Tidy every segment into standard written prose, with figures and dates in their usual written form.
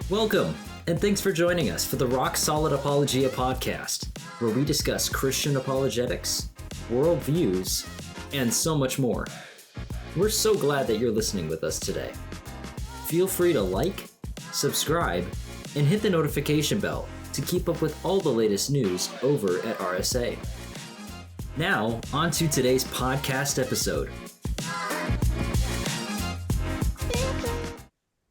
Welcome, and thanks for joining us for the Rock Solid Apologia podcast, where we discuss Christian apologetics, worldviews, and so much more. We're so glad that you're listening with us today. Feel free to like, subscribe, and hit the notification bell to keep up with all the latest news over at RSA. Now, on to today's podcast episode.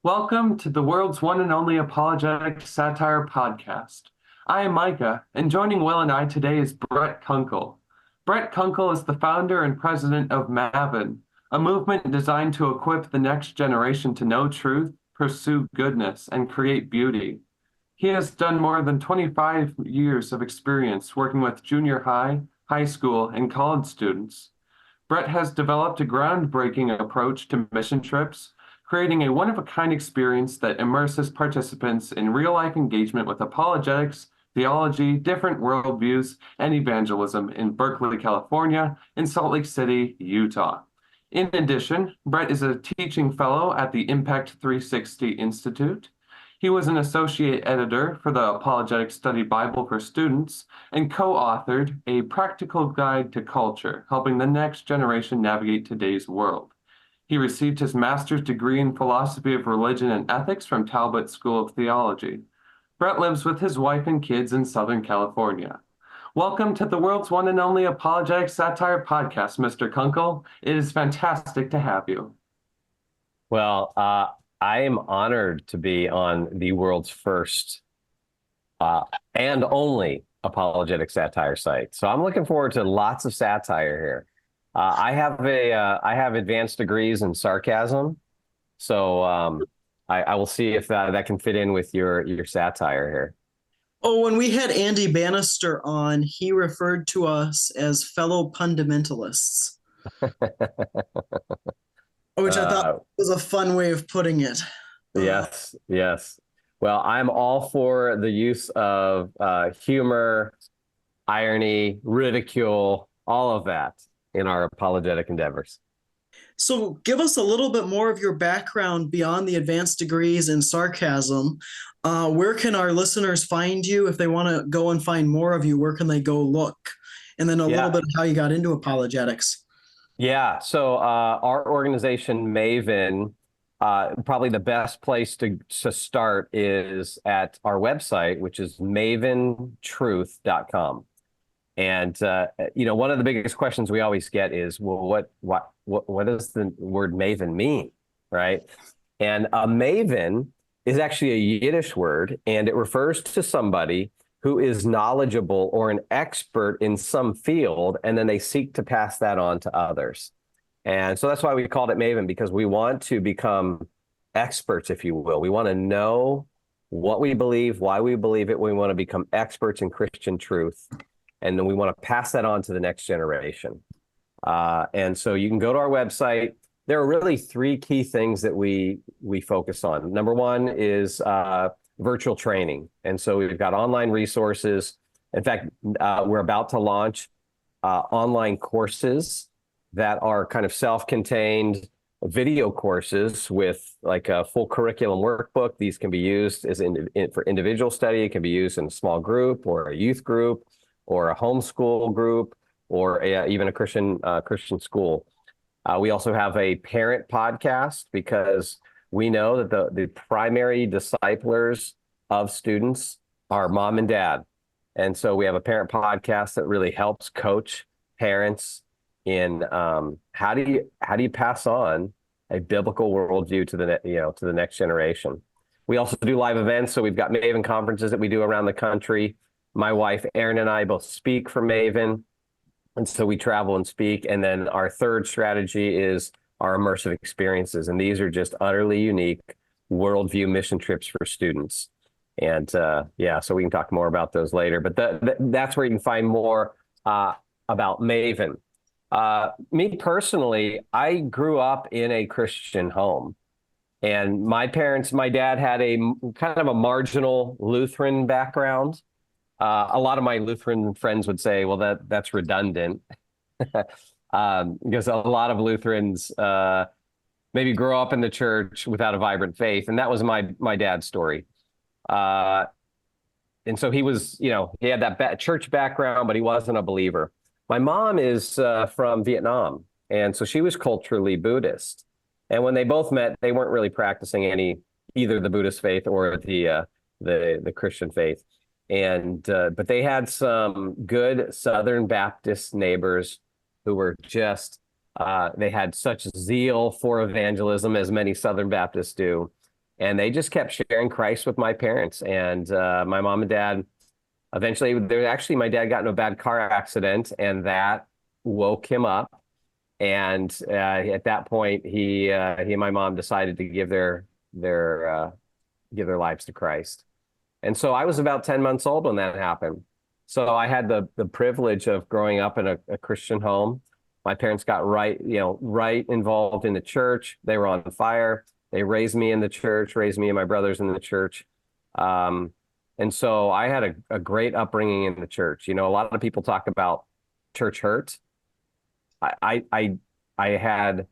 Welcome to the world's one and only apologetic satire podcast. I am Micah, and joining Will and I today is Brett Kunkle. Brett Kunkle is the founder and president of Maven, a movement designed to equip the next generation to know truth, pursue goodness, and create beauty. He has done more than 25 years of experience working with junior high, high school, and college students. Brett has developed a groundbreaking approach to mission trips, creating a one-of-a-kind experience that immerses participants in real-life engagement with apologetics, theology, different worldviews, and evangelism in Berkeley, California, and Salt Lake City, Utah. In addition, Brett is a teaching fellow at the Impact 360 Institute. He was an associate editor for the Apologetic Study Bible for Students and co-authored A Practical Guide to Culture, helping the next generation navigate today's world. He received his master's degree in philosophy of religion and ethics from Talbot School of Theology. Brett lives with his wife and kids in Southern California. Welcome to the world's one and only apologetic satire podcast, Mr. Kunkle. It is fantastic to have you. Well, I am honored to be on the world's first and only apologetic satire site. So I'm looking forward to lots of satire here. I have advanced degrees in sarcasm, so I will see if that can fit in with your satire here. Oh, when we had Andy Bannister on, he referred to us as fellow fundamentalists, which I thought was a fun way of putting it. Yes. Well, I'm all for the use of humor, irony, ridicule, all of that in our apologetic endeavors. So give us a little bit more of your background beyond the advanced degrees in sarcasm. Where can our listeners find you? If they want to go and find more of you, where can they go look? And then a little bit of how you got into apologetics. Yeah, so our organization, Maven, probably the best place to start is at our website, which is maventruth.com. And one of the biggest questions we always get is, well, what does the word maven mean, right? And a maven is actually a Yiddish word, and it refers to somebody who is knowledgeable or an expert in some field, and then they seek to pass that on to others. And so that's why we called it Maven, because we want to become experts, if you will. We want to know what we believe, why we believe it. We want to become experts in Christian truth. And then we want to pass that on to the next generation. And so you can go to our website. There are really three key things that we focus on. Number one is virtual training. And so we've got online resources. In fact, we're about to launch online courses that are kind of self-contained video courses with like a full curriculum workbook. These can be used for individual study. It can be used in a small group or a youth group, or a homeschool group, or even a Christian school. We also have a parent podcast, because we know that the primary disciplers of students are mom and dad. And so we have a parent podcast that really helps coach parents in how do you pass on a biblical worldview to the next generation. We also do live events. So we've got Maven conferences that we do around the country. My wife, Erin, and I both speak for Maven, and so we travel and speak. And then our third strategy is our immersive experiences, and these are just utterly unique worldview mission trips for students. And so we can talk more about those later, but that's where you can find more about Maven. Me personally, I grew up in a Christian home, and my dad had a kind of a marginal Lutheran background. A lot of my Lutheran friends would say, well, that's redundant, because a lot of Lutherans maybe grow up in the church without a vibrant faith. And that was my dad's story. And so he was, he had that church background, but he wasn't a believer. My mom is from Vietnam, and so she was culturally Buddhist. And when they both met, they weren't really practicing either the Buddhist faith or the Christian faith. And but they had some good Southern Baptist neighbors who were just they had such zeal for evangelism, as many Southern Baptists do. And they just kept sharing Christ with my parents. And my mom and dad, eventually, my dad got in a bad car accident, and that woke him up. And at that point, he and my mom decided to give their lives to Christ. And so I was about 10 months old when that happened. So I had the privilege of growing up in a Christian home. My parents got right involved in the church. They were on fire. They raised me in the church, raised me and my brothers in the church. And so I had a great upbringing in the church. A lot of people talk about church hurt. I had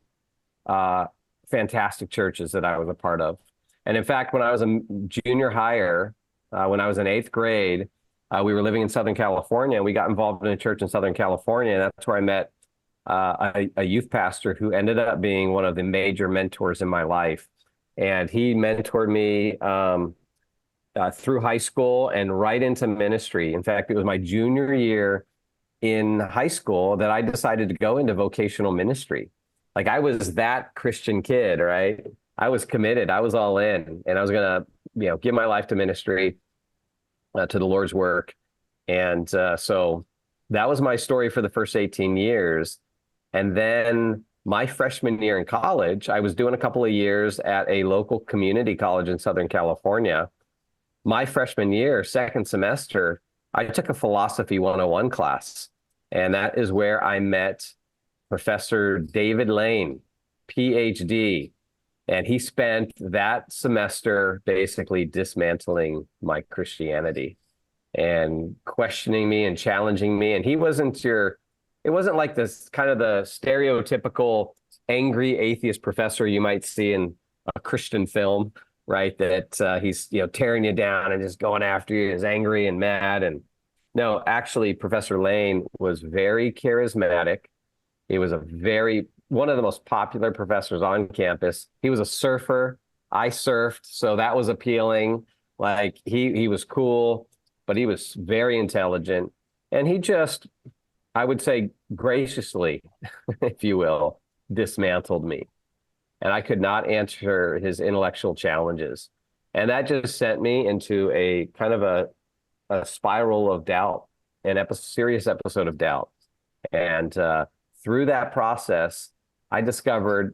fantastic churches that I was a part of. And in fact, when I was a junior higher, when I was in 8th grade, we were living in Southern California, and we got involved in a church in Southern California. And that's where I met a youth pastor who ended up being one of the major mentors in my life. And he mentored me through high school and right into ministry. In fact, it was my junior year in high school that I decided to go into vocational ministry. Like, I was that Christian kid, right? I was committed. I was all in, and I was going to, give my life to ministry, to the Lord's work. And so that was my story for the first 18 years. And then my freshman year in college, I was doing a couple of years at a local community college in Southern California. My freshman year, second semester, I took a Philosophy 101 class. And that is where I met Professor David Lane, PhD. And he spent that semester basically dismantling my Christianity and questioning me and challenging me. And it wasn't like this kind of the stereotypical angry atheist professor you might see in a Christian film, right? That he's, tearing you down and just going after you, is angry and mad. And no, actually, Professor Lane was very charismatic. He was one of the most popular professors on campus. He was a surfer. I surfed, so that was appealing. Like, he was cool, but he was very intelligent. And he just, I would say, graciously, if you will, dismantled me. And I could not answer his intellectual challenges. And that just sent me into a kind of a spiral of doubt, serious episode of doubt. And through that process, I discovered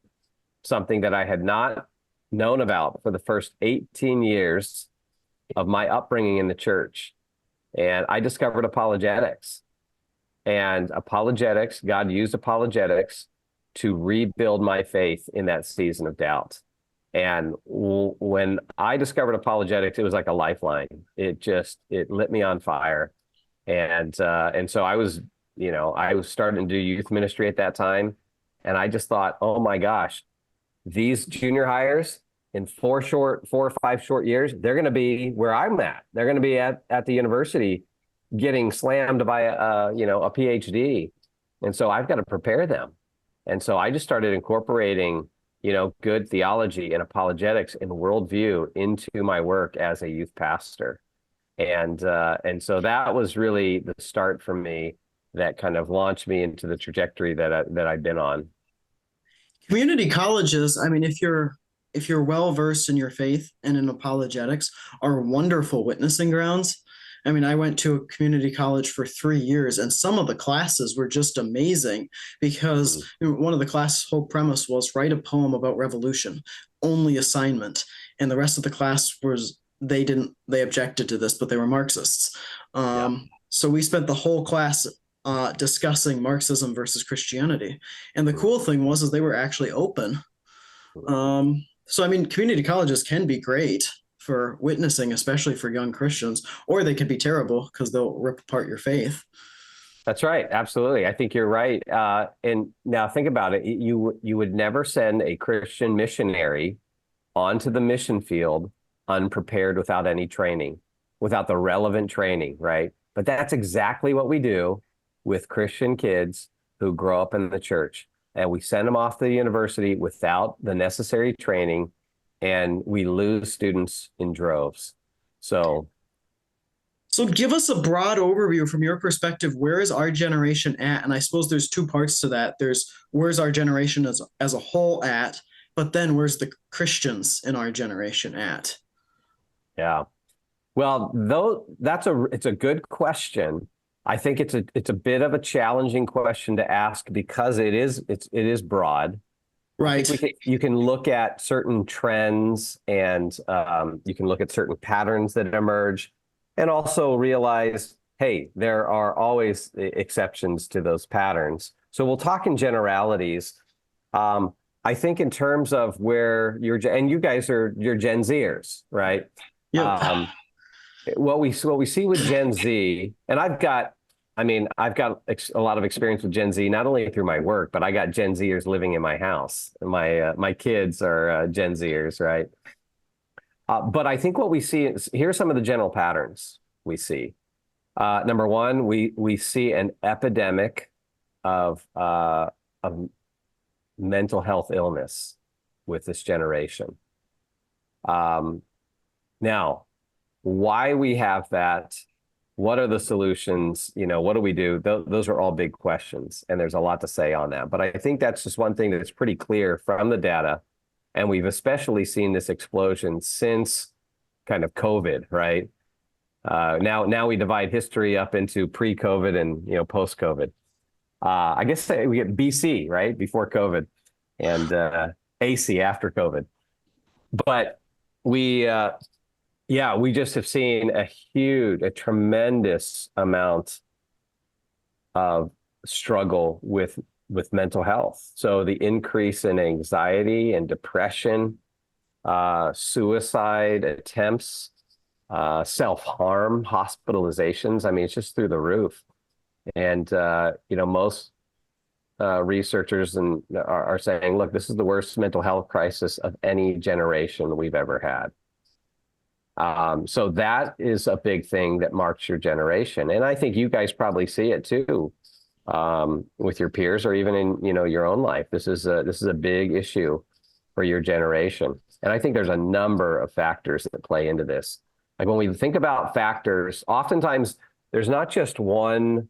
something that I had not known about for the first 18 years of my upbringing in the church. And I discovered apologetics. And apologetics, God used apologetics to rebuild my faith in that season of doubt. And when I discovered apologetics, it was like a lifeline. It lit me on fire. And so I was starting to do youth ministry at that time. And I just thought, oh my gosh, these junior hires in 4 or 5 short years, they're going to be where I'm at. They're going to be at the university getting slammed by a PhD. And so I've got to prepare them. And so I just started incorporating, good theology and apologetics and worldview into my work as a youth pastor. And so that was really the start for me that kind of launched me into the trajectory that I've been on. Community colleges, I mean, if you're well versed in your faith and in apologetics, are wonderful witnessing grounds. I mean, I went to a community college for 3 years, and some of the classes were just amazing because one of the class' whole premise was write a poem about revolution, only assignment. And the rest of the class they objected to this, but they were Marxists. So we spent the whole class discussing Marxism versus Christianity. And the cool thing was they were actually open. So, I mean, community colleges can be great for witnessing, especially for young Christians, or they could be terrible because they'll rip apart your faith. That's right. Absolutely. I think you're right. And now think about it. You would never send a Christian missionary onto the mission field unprepared without any training, without the relevant training, right? But that's exactly what we do with Christian kids who grow up in the church. And we send them off to the university without the necessary training, and we lose students in droves. So give us a broad overview from your perspective. Where is our generation at? And I suppose there's two parts to that. There's where's our generation as a whole at, but then where's the Christians in our generation at? Yeah. Well, though it's a good question. I think it's a bit of a challenging question to ask because it is broad. Right. You can look at certain trends and you can look at certain patterns that emerge, and also realize, hey, there are always exceptions to those patterns. So we'll talk in generalities. I think in terms of where you're Gen Zers, right? Yeah. What we see with Gen Z, and I've got a lot of experience with Gen Z, not only through my work, but I got Gen Zers living in my house. My kids are Gen Zers, right? But I think what we see is, here's some of the general patterns we see. Number one, we see an epidemic of mental health illness with this generation. Now, why we have that, what are the solutions, what do we do? Those are all big questions, and there's a lot to say on that. But I think that's just one thing that's pretty clear from the data, and we've especially seen this explosion since kind of COVID, right? Now we divide history up into pre-COVID and post-COVID. I guess we get BC, right, before COVID, and AC after COVID. But we just have seen a tremendous amount of struggle with mental health. So the increase in anxiety and depression, suicide attempts, self-harm, hospitalizations. I mean, it's just through the roof. And, most researchers are saying, look, this is the worst mental health crisis of any generation we've ever had. So that is a big thing that marks your generation. And I think you guys probably see it too, with your peers or even in, your own life. This is a big issue for your generation. And I think there's a number of factors that play into this. Like when we think about factors, oftentimes there's not just one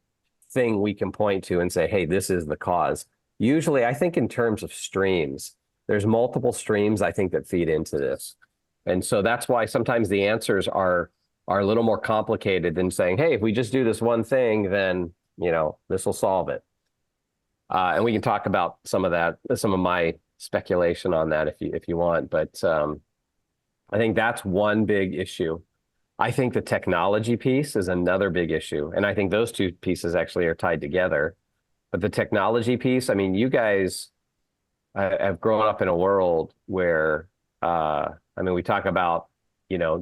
thing we can point to and say, hey, this is the cause. Usually, I think in terms of streams, there's multiple streams, I think, that feed into this. And so that's why sometimes the answers are a little more complicated than saying, hey, if we just do this one thing, then, this will solve it. And we can talk about some of my speculation on that if you want. But I think that's one big issue. I think the technology piece is another big issue. And I think those two pieces actually are tied together. But the technology piece, I mean, you guys have grown up in a world where, we talk about,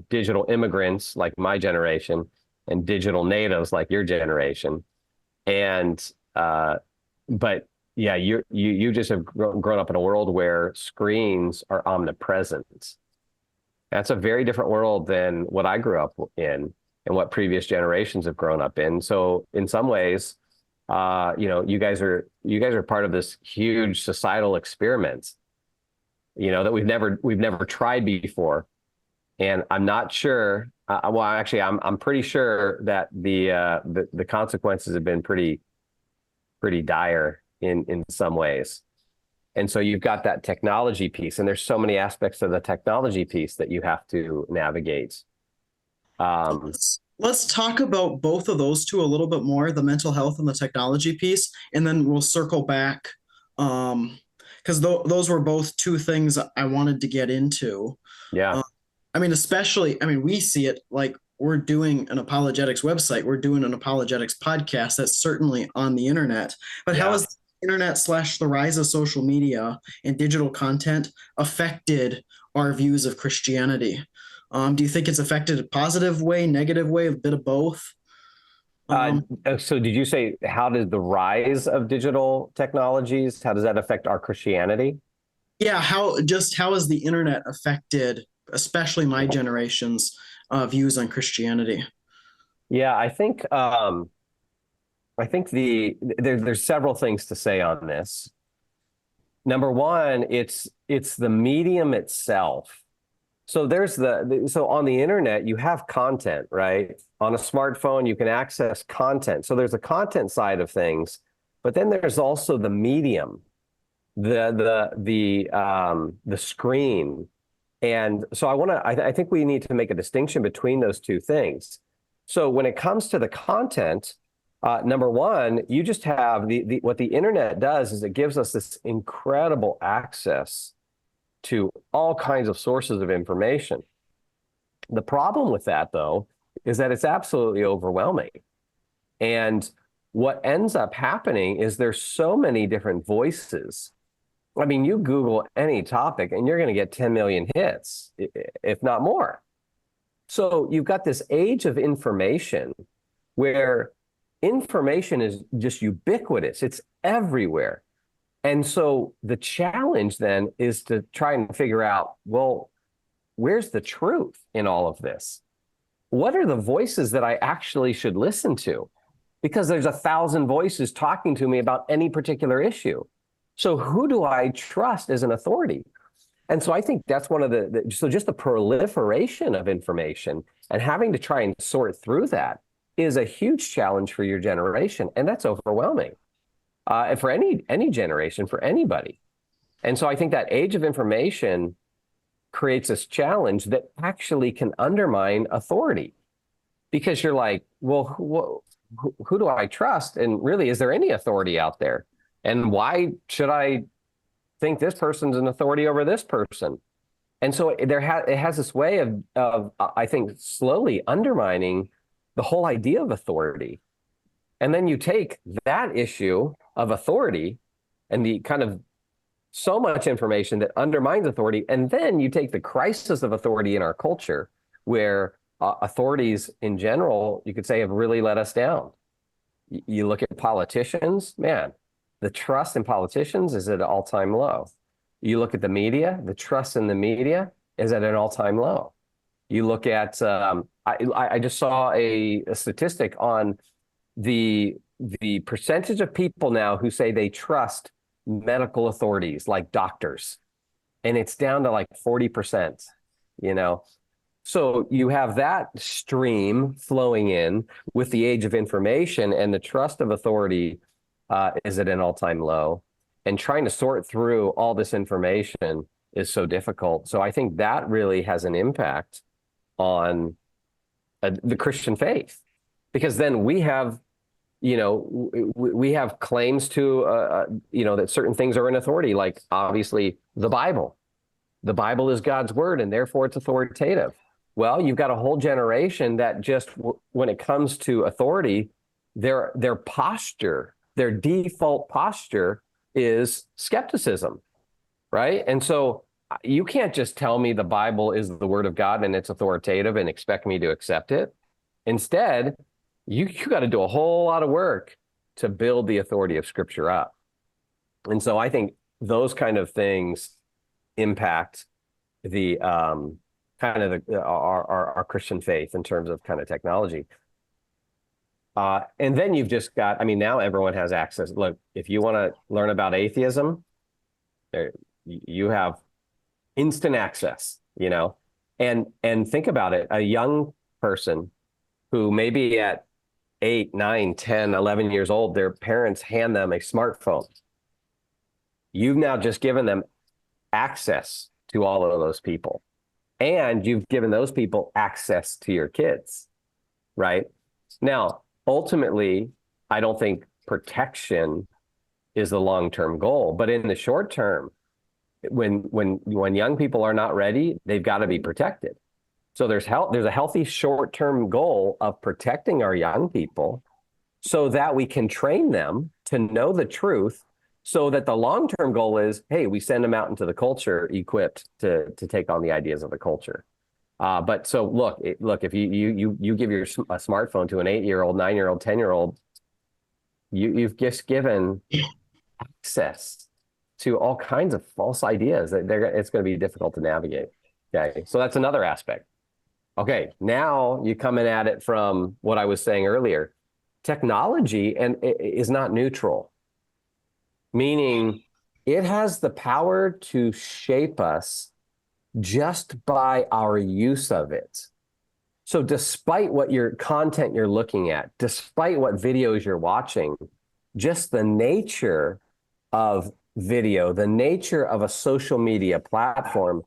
digital immigrants like my generation and digital natives like your generation. And, but yeah, you just have grown up in a world where screens are omnipresent. That's a very different world than what I grew up in and what previous generations have grown up in. So in some ways, you guys are part of this huge societal experiment, that we've never tried before. And I'm not sure. I'm pretty sure that the consequences have been pretty dire in some ways. And so you've got that technology piece, and there's so many aspects of the technology piece that you have to navigate. Let's talk about both of those two a little bit more, the mental health and the technology piece, and then we'll circle back because those were both two things I wanted to get into. Yeah. We see it like we're doing an apologetics website. We're doing an apologetics podcast that's certainly on the internet. But how has the internet / the rise of social media and digital content affected our views of Christianity? Do you think it's affected a positive way, negative way, a bit of both? So did you say, how did the rise of digital technologies, how does that affect our Christianity? Yeah, how has the internet affected especially my generation's views on Christianity. Yeah, there's several things to say on this. Number one, it's the medium itself. So so on the internet, you have content, right? On a smartphone, you can access content. So there's a content side of things, but then there's also the medium, the screen. And so I think we need to make a distinction between those two things. So when it comes to the content, number one, you just have what the internet does is it gives us this incredible access to all kinds of sources of information. The problem with that, though, is that it's absolutely overwhelming. And what ends up happening is there's so many different voices. I mean, you Google any topic and you're going to get 10 million hits, if not more. So you've got this age of information where information is just ubiquitous. It's everywhere. And so the challenge then is to try and figure out, well, where's the truth in all of this? What are the voices that I actually should listen to? Because there's 1,000 voices talking to me about any particular issue. So who do I trust as an authority? And so I think that's one of so just the proliferation of information and having to try and sort through that is a huge challenge for your generation. And that's overwhelming. For any generation, for anybody. And so I think that age of information creates this challenge that actually can undermine authority, because you're like, well, who do I trust? And really, is there any authority out there? And why should I think this person's an authority over this person? And so it has this way of I think, slowly undermining the whole idea of authority. And then you take that issue of authority and the kind of so much information that undermines authority, and then you take the crisis of authority in our culture, where authorities in general, you could say, have really let us down. You look at politicians, man, the trust in politicians is at an all-time low. You look at the media, the trust in the media is at an all-time low. You look at, I just saw a statistic on the percentage of people now who say they trust medical authorities like doctors, and it's down to like 40%, you know? So you have that stream flowing in with the age of information, and the trust of authority is at an all-time low, and trying to sort through all this information is so difficult. So I think that really has an impact on the Christian faith, because then we have, we have claims to, that certain things are in authority, like obviously the Bible. The Bible is God's word, and therefore it's authoritative. Well, you've got a whole generation that just, when it comes to authority, their posture, their default posture is skepticism, right? And so you can't just tell me the Bible is the word of God and it's authoritative and expect me to accept it. Instead, you got to do a whole lot of work to build the authority of Scripture up. And so I think those kind of things impact the our Christian faith in terms of kind of technology. And then you've just got, now everyone has access. Look, if you want to learn about atheism, you have instant access, and think about it. A young person who may be at 8, 9, 10, 11 years old, their parents hand them a smartphone. You've now just given them access to all of those people. And you've given those people access to your kids, right? Now, ultimately, I don't think protection is the long-term goal, but in the short term, when young people are not ready, they've got to be protected. So there's a healthy short-term goal of protecting our young people so that we can train them to know the truth, so that the long-term goal is, hey, we send them out into the culture equipped to take on the ideas of the culture. But so look, if you give a smartphone to an 8-year-old, 9-year-old, 10-year-old, you've just given access to all kinds of false ideas that it's going to be difficult to navigate. Okay, so that's another aspect. Okay, now you come in at it from what I was saying earlier. Technology is not neutral, meaning it has the power to shape us just by our use of it. So despite what your content you're looking at, despite what videos you're watching, just the nature of video, the nature of a social media platform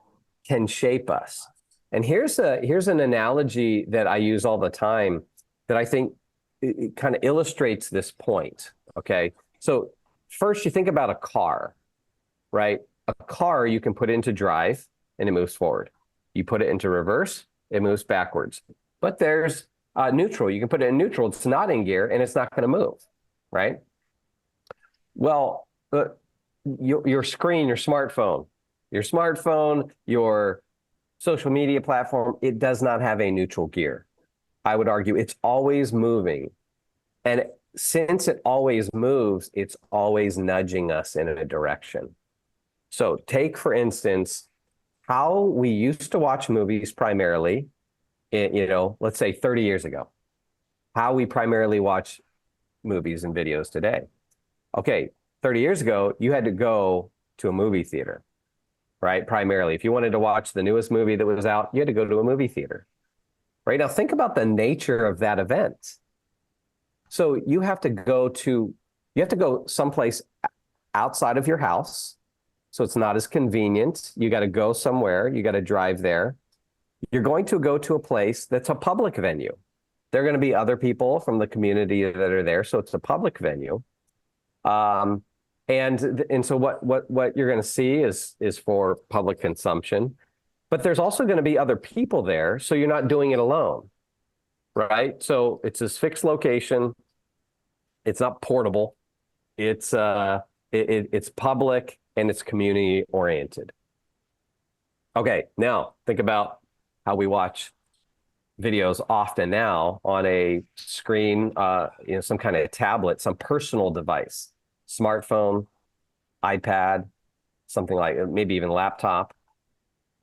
can shape us. And here's an analogy that I use all the time that I think it kind of illustrates this point. Okay. So first you think about a car, right? A car you can put into drive and it moves forward. You put it into reverse, it moves backwards. But there's neutral. You can put it in neutral. It's not in gear and it's not going to move, right? Well, your screen, your smartphone, your social media platform, it does not have a neutral gear. I would argue it's always moving. And since it always moves, it's always nudging us in a direction. So take, for instance, how we used to watch movies primarily, let's say 30 years ago, how we primarily watch movies and videos today. Okay, 30 years ago, you had to go to a movie theater, right? Primarily, if you wanted to watch the newest movie that was out, you had to go to a movie theater. Right now, think about the nature of that event. So you have to go someplace outside of your house. So it's not as convenient. You got to go somewhere. You got to drive there. You're going to go to a place that's a public venue. There are going to be other people from the community that are there. So it's a public venue. And so what you're going to see is for public consumption. But there's also going to be other people there, so you're not doing it alone, right? So it's this fixed location. It's not portable. It's public and it's community oriented. Okay, now think about how we watch videos often now on a screen, some kind of tablet, some personal device, smartphone, iPad, something like maybe even laptop.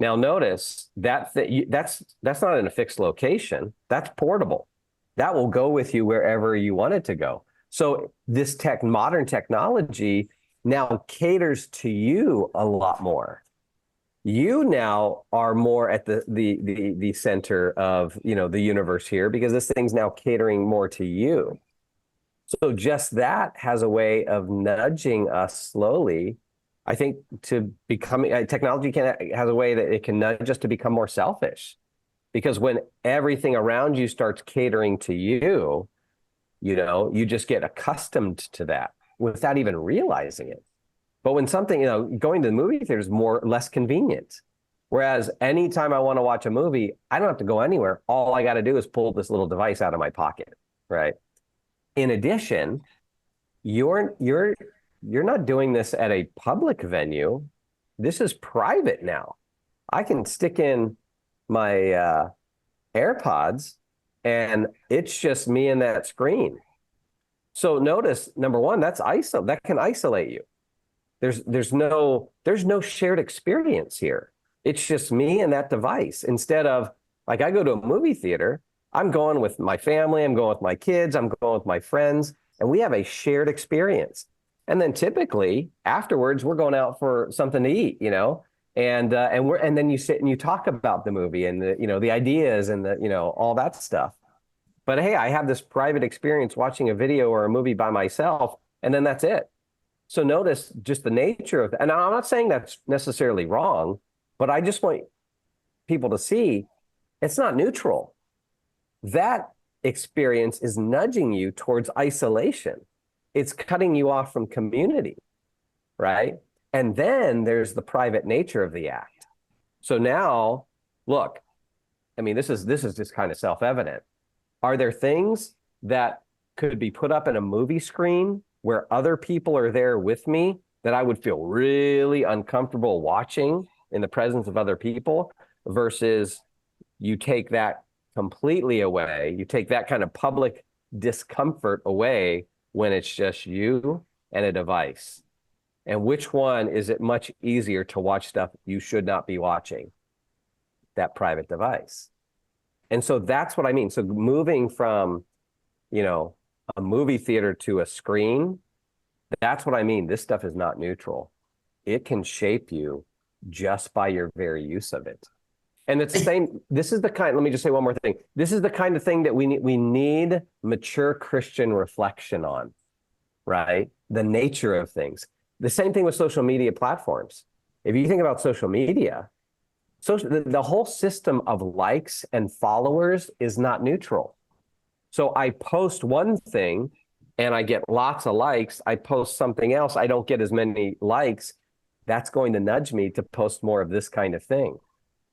Now notice that's not in a fixed location. That's portable. That will go with you wherever you want it to go. So this modern technology now caters to you a lot more. You now are more at the center of the universe here because this thing's now catering more to you. So just that has a way of nudging us slowly, I think, to becoming technology has a way that it can nudge us to become more selfish, because when everything around you starts catering to you, you just get accustomed to that without even realizing it. But when something, going to the movie theater is less convenient. Whereas anytime I want to watch a movie, I don't have to go anywhere. All I got to do is pull this little device out of my pocket, right? In addition, you're not doing this at a public venue. This is private now. I can stick in my AirPods and it's just me and that screen. So notice, number one, that can isolate you. There's no shared experience here. It's just me and that device. Instead of, like, I go to a movie theater, I'm going with my family, I'm going with my kids, I'm going with my friends, and we have a shared experience. And then typically afterwards, we're going out for something to eat, and then you sit and you talk about the movie and the ideas and all that stuff. But hey, I have this private experience watching a video or a movie by myself, and then that's it. So notice just the nature of that. And I'm not saying that's necessarily wrong, but I just want people to see it's not neutral. That experience is nudging you towards isolation. It's cutting you off from community, right? And then there's the private nature of the act. So now, look, I mean, this is just kind of self-evident. Are there things that could be put up in a movie screen where other people are there with me that I would feel really uncomfortable watching in the presence of other people, versus you take that completely away, you take that kind of public discomfort away when it's just you and a device? And which one is it much easier to watch stuff you should not be watching? that private device. And so that's what I mean. So moving from, a movie theater to a screen, that's what I mean. This stuff is not neutral. It can shape you just by your very use of it. And it's the same. This is the kind, let me just say one more thing. This is the kind of thing that we need mature Christian reflection on, right? The nature of things. The same thing with social media platforms. If you think about social media, the whole system of likes and followers is not neutral. So I post one thing and I get lots of likes. I post something else, I don't get as many likes. That's going to nudge me to post more of this kind of thing.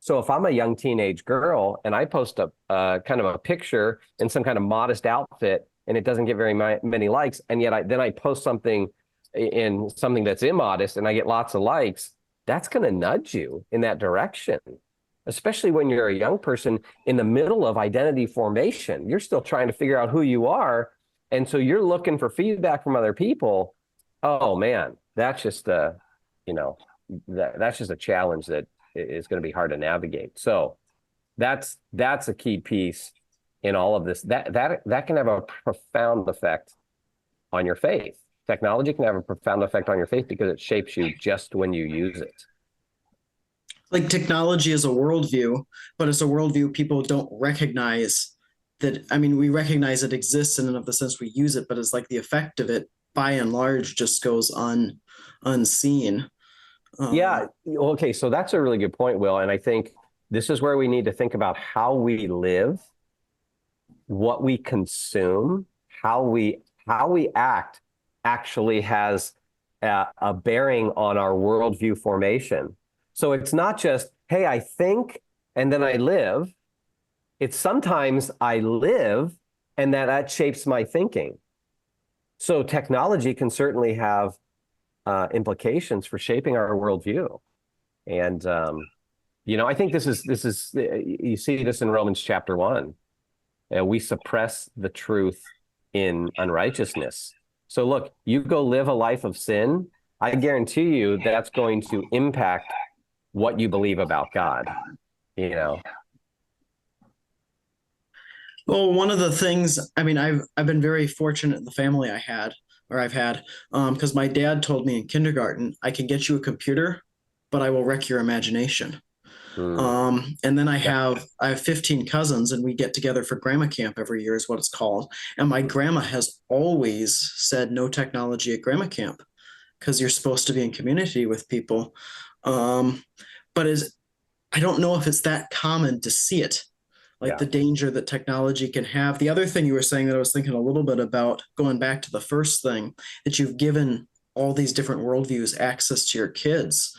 So if I'm a young teenage girl and I post a kind of a picture in some kind of modest outfit and it doesn't get very many likes, and yet I post something in something that's immodest and I get lots of likes, that's going to nudge you in that direction, especially when you're a young person in the middle of identity formation. You're still trying to figure out who you are. And so you're looking for feedback from other people. Oh man, that's just that's just a challenge that is going to be hard to navigate. So that's a key piece in all of this. That can have a profound effect on your faith. Technology can have a profound effect on your faith because it shapes you just when you use it. Like technology is a worldview, but it's a worldview people don't recognize that. I mean, we recognize it exists in and of the sense we use it, but it's like the effect of it by and large just goes unseen. Yeah. Okay. So that's a really good point, Will. And I think this is where we need to think about how we live, what we consume, how we act actually has a bearing on our worldview formation. So it's not just, hey, I think and then I live. It's sometimes I live and that shapes my thinking. So technology can certainly have implications for shaping our worldview. And, I think this is, you see this in Romans chapter 1. We suppress the truth in unrighteousness. So look, you go live a life of sin, I guarantee you that's going to impact what you believe about God, Well, one of the things, I mean, I've been very fortunate in the family I've had, because my dad told me in kindergarten, I can get you a computer, but I will wreck your imagination. And then I have 15 cousins, and we get together for grandma camp every year is what it's called. And my grandma has always said no technology at grandma camp because you're supposed to be in community with people. But I don't know if it's that common to see it, like the danger that technology can have. The other thing you were saying that I was thinking a little bit about, going back to the first thing, that you've given all these different worldviews access to your kids.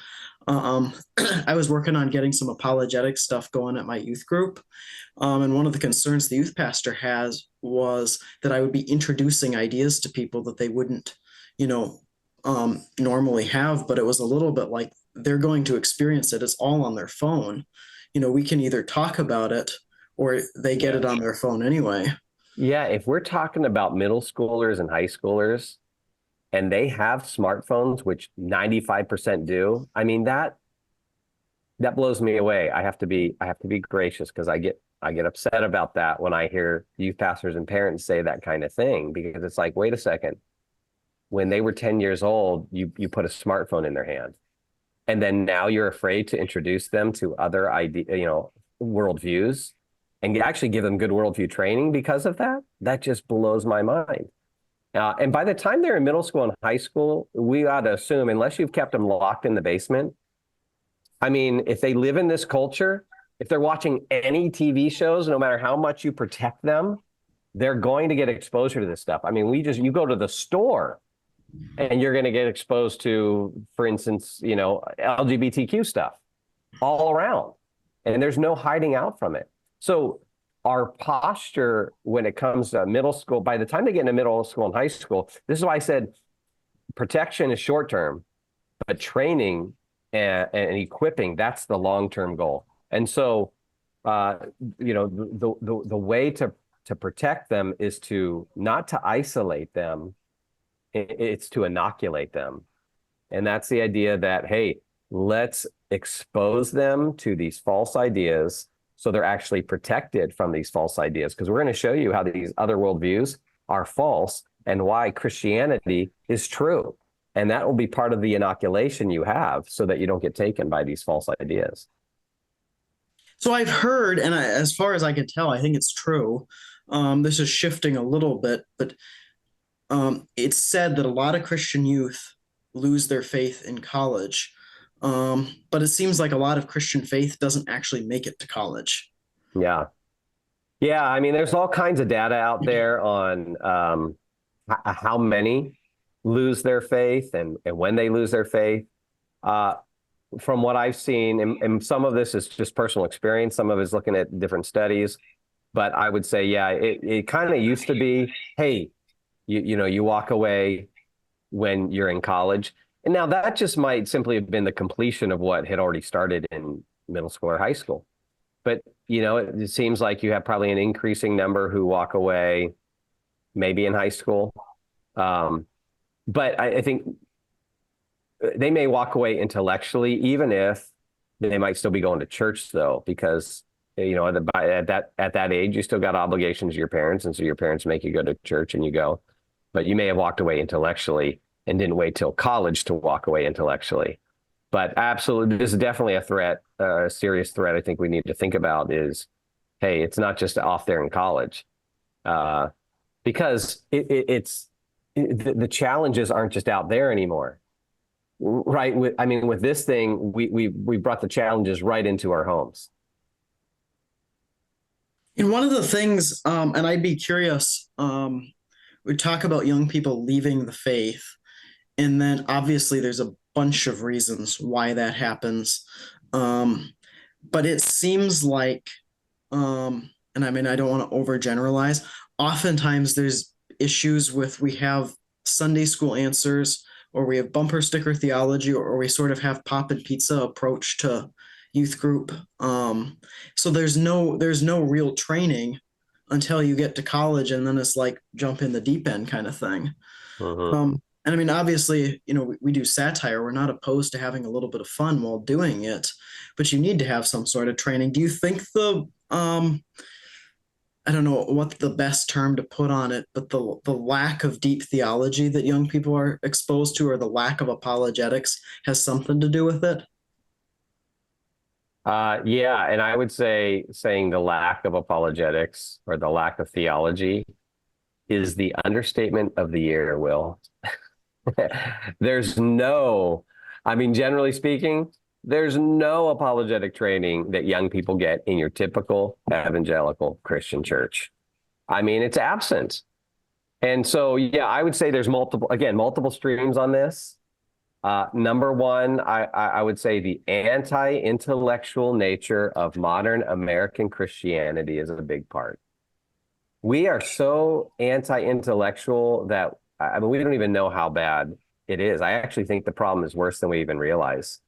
I was working on getting some apologetic stuff going at my youth group. And one of the concerns the youth pastor has was that I would be introducing ideas to people that they wouldn't, normally have, but it was a little bit like they're going to experience it. It's all on their phone. We can either talk about it or they get it on their phone anyway. Yeah, if we're talking about middle schoolers and high schoolers, and they have smartphones, which 95% do, I mean, that blows me away. I have to be gracious because I get upset about that when I hear youth pastors and parents say that kind of thing, because it's like, wait a second. When they were 10 years old, you put a smartphone in their hand. And then now you're afraid to introduce them to other worldviews and actually give them good worldview training because of that. That just blows my mind. And by the time they're in middle school and high school, we ought to assume, unless you've kept them locked in the basement, I mean, if they live in this culture, if they're watching any TV shows, no matter how much you protect them, they're going to get exposure to this stuff. I mean, you go to the store and you're going to get exposed to, for instance, LGBTQ stuff all around, and there's no hiding out from it. So our posture when it comes to middle school, by the time they get into middle school and high school, this is why I said protection is short term, but training and equipping, that's the long-term goal. And so, the way to protect them is to not to isolate them, it's to inoculate them. And that's the idea that, hey, let's expose them to these false ideas so they're actually protected from these false ideas. Because we're going to show you how these other worldviews are false and why Christianity is true. And that will be part of the inoculation you have so that you don't get taken by these false ideas. So I've heard, and as far as I can tell, I think it's true. This is shifting a little bit, but it's said that a lot of Christian youth lose their faith in college. But it seems like a lot of Christian faith doesn't actually make it to college. Yeah. Yeah. I mean, there's all kinds of data out there on how many lose their faith and when they lose their faith. From what I've seen, and some of this is just personal experience, some of it is looking at different studies, but I would say, yeah, it kind of used to be, hey, you walk away when you're in college. And now that just might simply have been the completion of what had already started in middle school or high school. But, it seems like you have probably an increasing number who walk away maybe in high school. But I think they may walk away intellectually, even if they might still be going to church, though, because, at that age, you still got obligations to your parents. And so your parents make you go to church and you go. But you may have walked away intellectually and didn't wait till college to walk away intellectually. But absolutely, this is definitely a threat, a serious threat I think we need to think about is, hey, it's not just off there in college. Because the challenges aren't just out there anymore, right? With this thing, we brought the challenges right into our homes. And one of the things, and I'd be curious, we talk about young people leaving the faith, and then obviously there's a bunch of reasons why that happens. But it seems like, and I don't want to overgeneralize, oftentimes there's issues with, we have Sunday school answers, or we have bumper sticker theology, or we sort of have pop and pizza approach to youth group. So there's no real training until you get to college, and then it's like jump in the deep end kind of thing. And obviously, we do satire. We're not opposed to having a little bit of fun while doing it, but you need to have some sort of training. Do you think I don't know what the best term to put on it, but the lack of deep theology that young people are exposed to, or the lack of apologetics, has something to do with it? Yeah, and I would say saying the lack of apologetics or the lack of theology is the understatement of the year, Will. Generally speaking, there's no apologetic training that young people get in your typical evangelical Christian church. It's absent. And so, yeah, I would say there's multiple streams on this. Number one, I would say the anti-intellectual nature of modern American Christianity is a big part. We are so anti-intellectual that, we don't even know how bad it is. I actually think the problem is worse than we even realize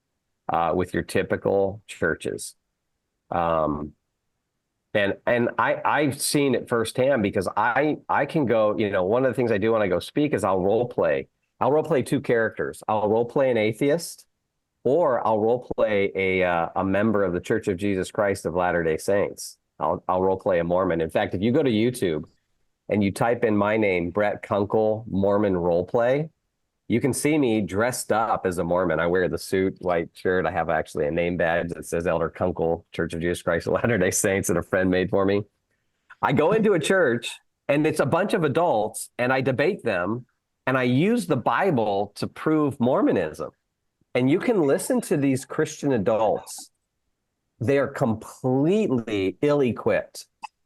with your typical churches. And I've seen it firsthand because I can go, one of the things I do when I go speak is I'll role play. I'll role play two characters. I'll role play an atheist, or I'll role play a member of the Church of Jesus Christ of Latter-day Saints. I'll role play a Mormon. In fact, if you go to YouTube and you type in my name, Brett Kunkle, Mormon role play, you can see me dressed up as a Mormon. I wear the suit, white shirt. I have actually a name badge that says Elder Kunkle, Church of Jesus Christ of Latter-day Saints, that a friend made for me. I go into a church and it's a bunch of adults and I debate them and I use the Bible to prove Mormonism. And you can listen to these Christian adults. They are completely ill-equipped.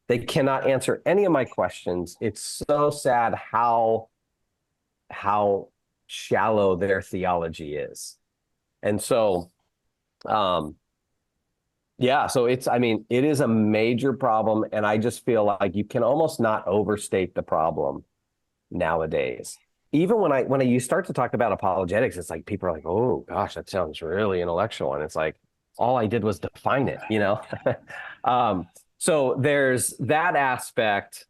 They cannot answer any of my questions. It's so sad how shallow their theology is. And so, so it is a major problem. And I just feel like you can almost not overstate the problem nowadays. Even when you start to talk about apologetics, it's like people are like, oh gosh, that sounds really intellectual. And it's like, all I did was define it, So there's that aspect.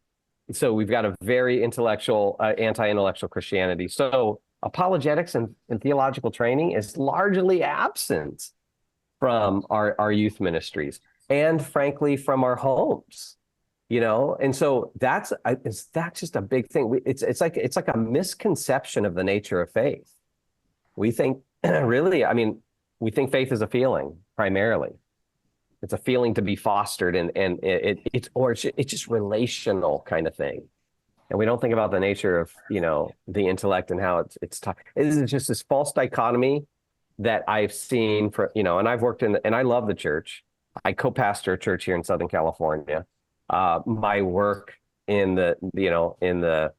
So we've got a very intellectual, anti-intellectual Christianity. So apologetics and theological training is largely absent from our youth ministries and frankly from our homes, and so that's just a big thing. It's like a misconception of the nature of faith. We think really, we think faith is a feeling primarily. It's a feeling to be fostered, and it's just relational kind of thing. And we don't think about the nature of, the intellect and how it's taught. It is just this false dichotomy that I've seen and I've worked and I love the church. I co-pastor a church here in Southern California. My work in the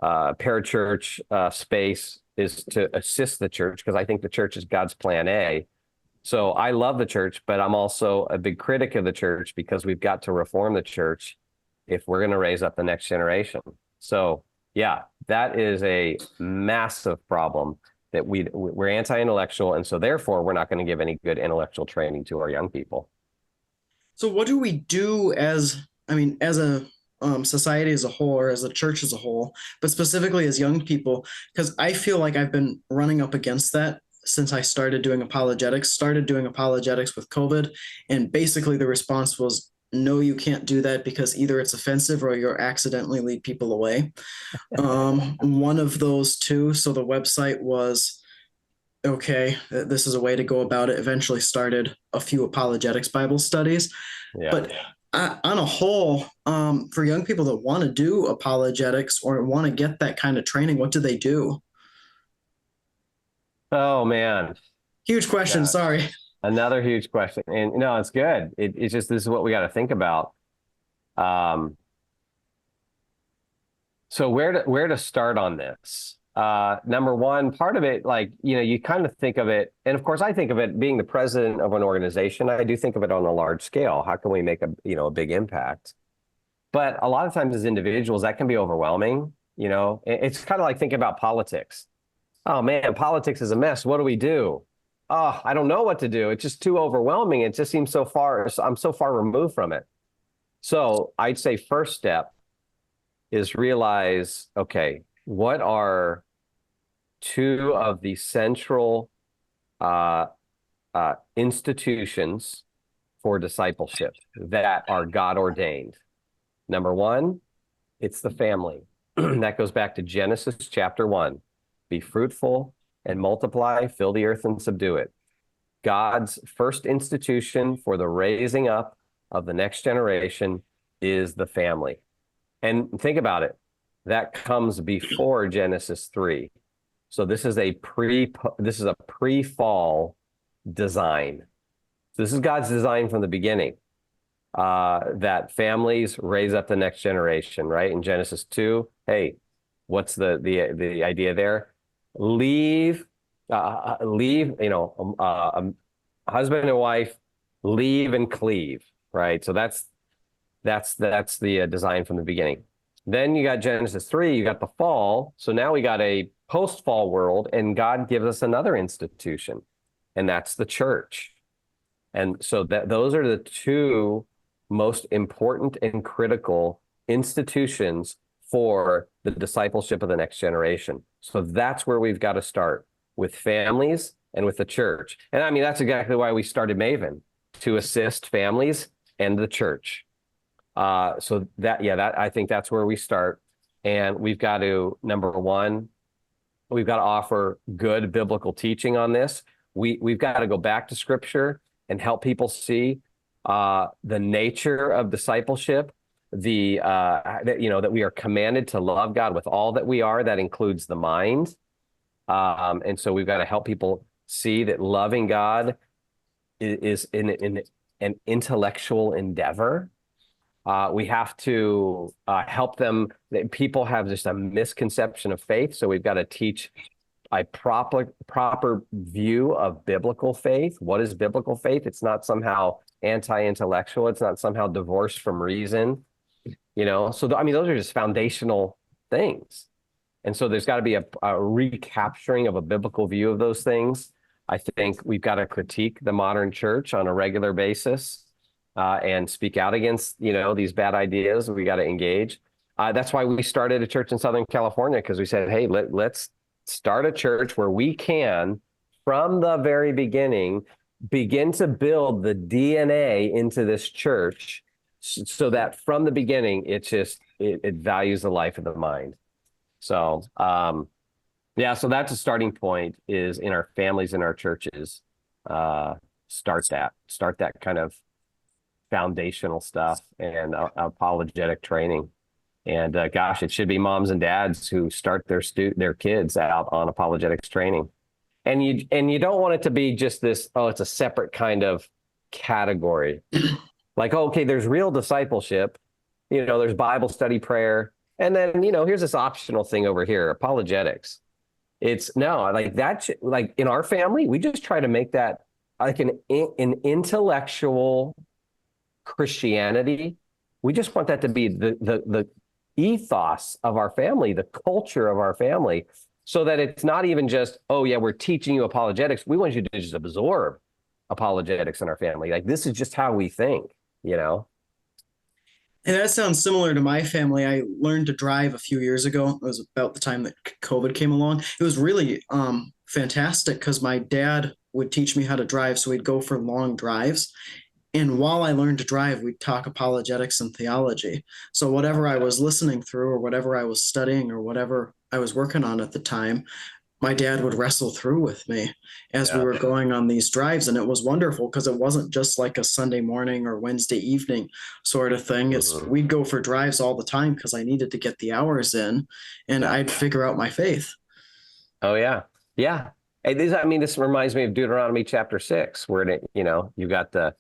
parachurch space is to assist the church, because I think the church is God's plan A. So I love the church, but I'm also a big critic of the church, because we've got to reform the church if we're going to raise up the next generation. So yeah, that is a massive problem, that we're anti-intellectual, and so therefore we're not going to give any good intellectual training to our young people. So what do we do as a society as a whole, or as a church as a whole, but specifically as young people? Because I feel like I've been running up against that since I started doing apologetics with COVID. And basically the response was, no, you can't do that, because either it's offensive or you'll accidentally lead people away. One of those two. So the website was, okay, this is a way to go about it. Eventually started a few apologetics Bible studies. Yeah. But on a whole, for young people that want to do apologetics or want to get that kind of training, what do they do? Oh, man. Huge question. Yeah. Sorry. Another huge question. And no, it's good. It's just, this is what we got to think about. So where to start on this? Number one, part of it, you kind of think of it, and of course I think of it being the president of an organization. I do think of it on a large scale. How can we make a big impact? But a lot of times as individuals, that can be overwhelming. It's kind of like thinking about politics. Oh man, politics is a mess. What do we do? Oh, I don't know what to do. It's just too overwhelming. It just seems I'm so far removed from it. So I'd say first step is realize, okay, what are two of the central institutions for discipleship that are God ordained? Number one, it's the family. That goes back to Genesis chapter 1. Be fruitful and multiply, fill the earth and subdue it. God's first institution for the raising up of the next generation is the family. And think about it. That comes before Genesis 3. So this is a pre-fall design. This is God's design from the beginning, that families raise up the next generation, right? In Genesis 2, hey, what's the idea there? Leave, husband and wife, leave and cleave, right? So that's the design from the beginning. Then you got Genesis 3, you got the fall. So now we got a post-fall world, and God gives us another institution, and that's the church. And so those are the two most important and critical institutions for the discipleship of the next generation. So that's where we've got to start, with families and with the church. And that's exactly why we started Maven, to assist families and the church. So I think that's where we start. And we've got to, number one, we've got to offer good biblical teaching on this. We've got to go back to Scripture and help people see the nature of discipleship, that we are commanded to love God with all that we are. That includes the mind. And so we've got to help people see that loving God is in an intellectual endeavor. We have to help them. People have just a misconception of faith, so we've got to teach a proper view of biblical faith. What is biblical faith? It's not somehow anti-intellectual. It's not somehow divorced from reason. So those are just foundational things. And so there's got to be a recapturing of a biblical view of those things. I think we've got to critique the modern church on a regular basis and speak out against, these bad ideas. We got to engage. That's why we started a church in Southern California, because we said, hey, let's start a church where we can, from the very beginning, begin to build the DNA into this church so that from the beginning, it values the life of the mind. So, yeah, so that's a starting point, is in our families, in our churches, start that kind of foundational stuff and apologetic training. And gosh, it should be moms and dads who start their kids out on apologetics training. And you don't want it to be just this, oh, it's a separate kind of category. Like, oh, okay, there's real discipleship, there's Bible study, prayer, and then, here's this optional thing over here, apologetics. It's no, like that, like in our family, we just try to make that like an intellectual Christianity. We just want that to be the ethos of our family, the culture of our family, so that it's not even just, oh yeah, we're teaching you apologetics. We want you to just absorb apologetics in our family. Like, this is just how we think, And that sounds similar to my family. I learned to drive a few years ago. It was about the time that COVID came along. It was really fantastic because my dad would teach me how to drive. So we'd go for long drives. And while I learned to drive, we'd talk apologetics and theology. So whatever I was listening through or whatever I was studying or whatever I was working on at the time, my dad would wrestle through with me as we were going on these drives. And it was wonderful because it wasn't just like a Sunday morning or Wednesday evening sort of thing. We'd go for drives all the time because I needed to get the hours in and I'd figure out my faith. Oh, yeah. Yeah. Hey, this reminds me of Deuteronomy chapter 6, where, you got the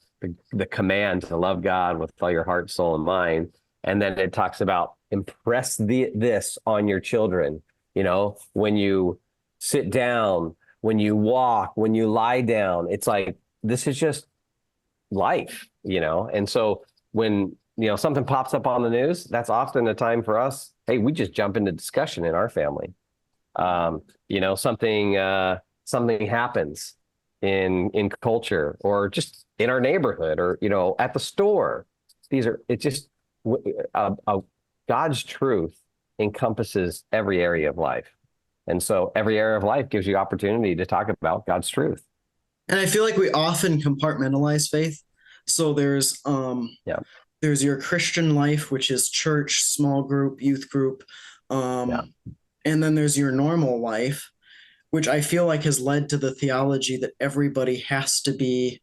command to love God with all your heart, soul, and mind. And then it talks about impress this on your children, when you sit down, when you walk, when you lie down. It's like, this is just life, And so when, something pops up on the news, that's often a time for us, hey, we just jump into discussion in our family. Something happens in culture, or just in our neighborhood, or at the store. God's truth encompasses every area of life, and so every area of life gives you opportunity to talk about God's truth. And I feel like we often compartmentalize faith. So there's your Christian life, which is church, small group, youth group, and then there's your normal life, which I feel like has led to the theology that everybody has to be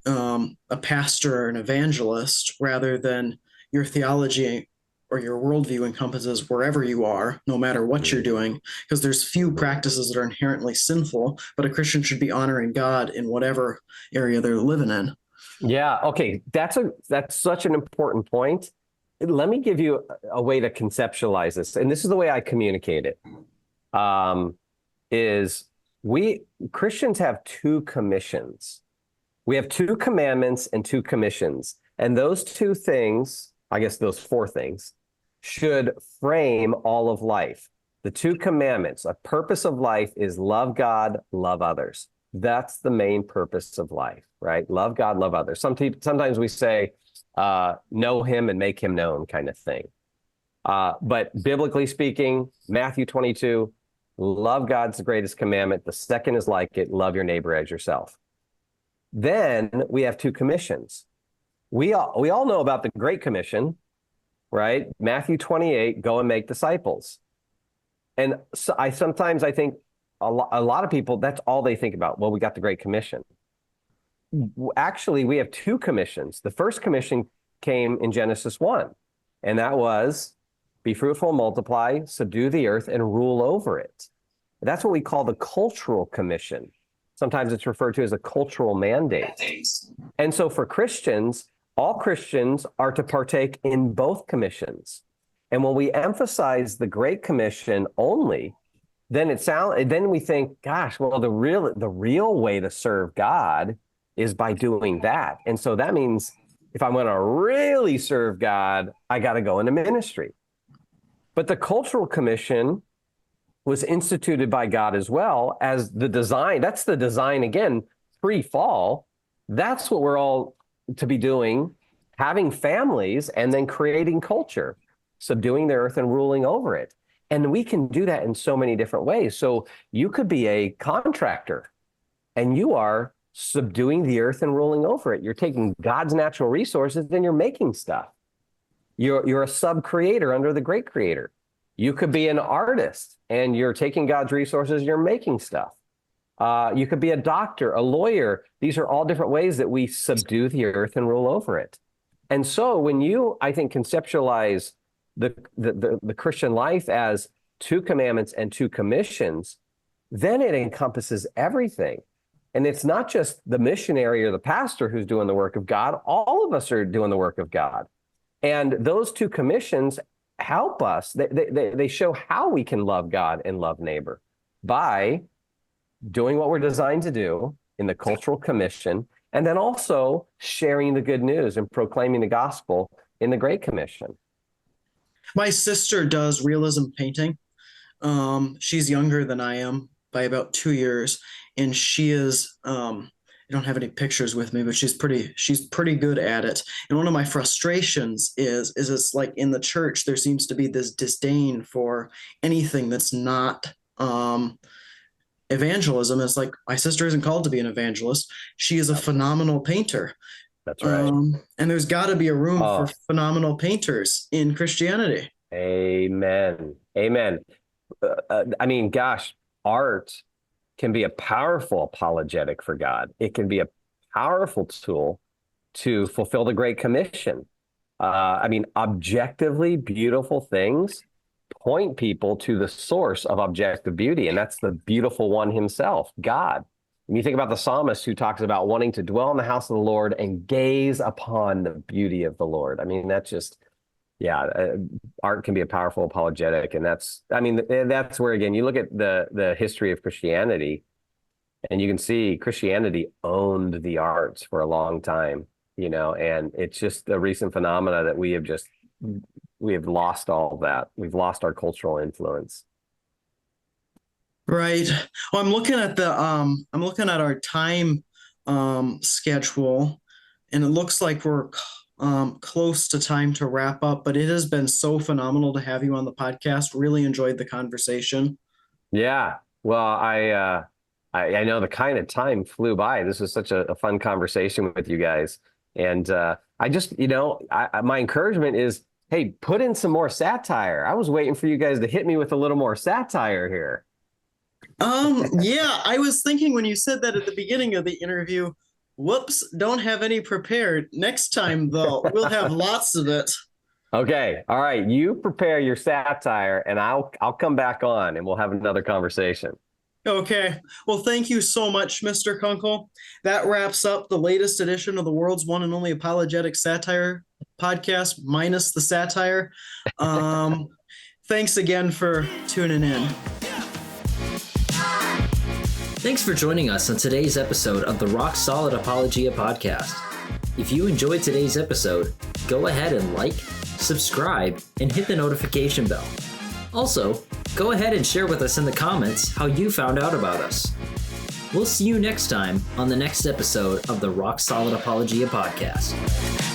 a pastor or an evangelist, rather than your theology or your worldview encompasses wherever you are, no matter what you're doing, because there's few practices that are inherently sinful, but a Christian should be honoring God in whatever area they're living in. Yeah. Okay. That's such an important point. Let me give you a way to conceptualize this. And this is the way I communicate it. Is we Christians have two commissions. We have two commandments and two commissions. And those two things, I guess those four things, should frame all of life. The two commandments, a purpose of life is love God, love others. That's the main purpose of life, right? Love God, love others. Sometimes we say, know him and make him known kind of thing. But biblically speaking, Matthew 22, love God's the greatest commandment. The second is like it, love your neighbor as yourself. Then we have two commissions. We all know about the Great Commission, right? Matthew 28, go and make disciples. And so I think a lot of people, that's all they think about. Well, we got the Great Commission. Actually, we have two commissions. The first commission came in Genesis 1, and that was be fruitful, multiply, subdue the earth, and rule over it. That's what we call the cultural commission. Sometimes it's referred to as a cultural mandate. And so for Christians, all Christians are to partake in both commissions. And when we emphasize the Great Commission only, then we think, gosh, well, the real way to serve God is by doing that. And so that means if I want to really serve God, I got to go into ministry. But the cultural commission was instituted by God as well as the design. That's the design, again, pre-fall. That's what we're all to be doing, having families and then creating culture, subduing the earth and ruling over it. And we can do that in so many different ways. So you could be a contractor and you are subduing the earth and ruling over it. You're taking God's natural resources, then you're making stuff. You're a sub-creator under the great creator. You could be an artist and you're taking God's resources and you're making stuff. You could be a doctor, a lawyer. These are all different ways that we subdue the earth and rule over it. And so when you, I think, conceptualize the Christian life as 2 commandments and 2 commissions, then it encompasses everything. And it's not just the missionary or the pastor who's doing the work of God. All of us are doing the work of God. And those 2 commissions help us. They show how we can love God and love neighbor by doing what we're designed to do in the cultural commission, and then also sharing the good news and proclaiming the gospel in the Great Commission. My sister does realism painting. She's younger than I am by about 2 years, and she is, I don't have any pictures with me, but she's pretty good at it. And one of my frustrations is it's like in the church, there seems to be this disdain for anything that's not evangelism. It's like, my sister isn't called to be an evangelist. She is a phenomenal painter. That's right. And there's got to be a room for phenomenal painters in Christianity. Amen. Amen. I mean, gosh, art can be a powerful apologetic for God. It can be a powerful tool to fulfill the Great Commission. I mean, objectively beautiful things point people to the source of objective beauty, and that's the beautiful one himself, God. When you think about the psalmist who talks about wanting to dwell in the house of the Lord and gaze upon the beauty of the Lord. I mean, that's just, art can be a powerful apologetic. And that's where, again, you look at the history of Christianity and you can see Christianity owned the arts for a long time, and it's just a recent phenomena that we have lost all of that. We've lost our cultural influence. Right. Well, I'm looking at our time schedule, and it looks like we're close to time to wrap up, but it has been so phenomenal to have you on the podcast. Really enjoyed the conversation. Yeah. Well, I know the kind of time flew by. This was such a fun conversation with you guys. And I just, my encouragement is, hey, put in some more satire. I was waiting for you guys to hit me with a little more satire here. Yeah, I was thinking when you said that at the beginning of the interview, whoops, don't have any prepared. Next time, though, we'll have lots of it. Okay. All right. You prepare your satire and I'll come back on and we'll have another conversation. Okay. Well, thank you so much, Mr. Kunkle. That wraps up the latest edition of the world's one and only apologetic satire podcast, minus the satire. Thanks again for tuning in. Thanks for joining us on today's episode of the Rock Solid Apologia podcast. If you enjoyed today's episode, go ahead and like, subscribe, and hit the notification bell. Also, go ahead and share with us in the comments how you found out about us. We'll see you next time on the next episode of the Rock Solid Apologia podcast.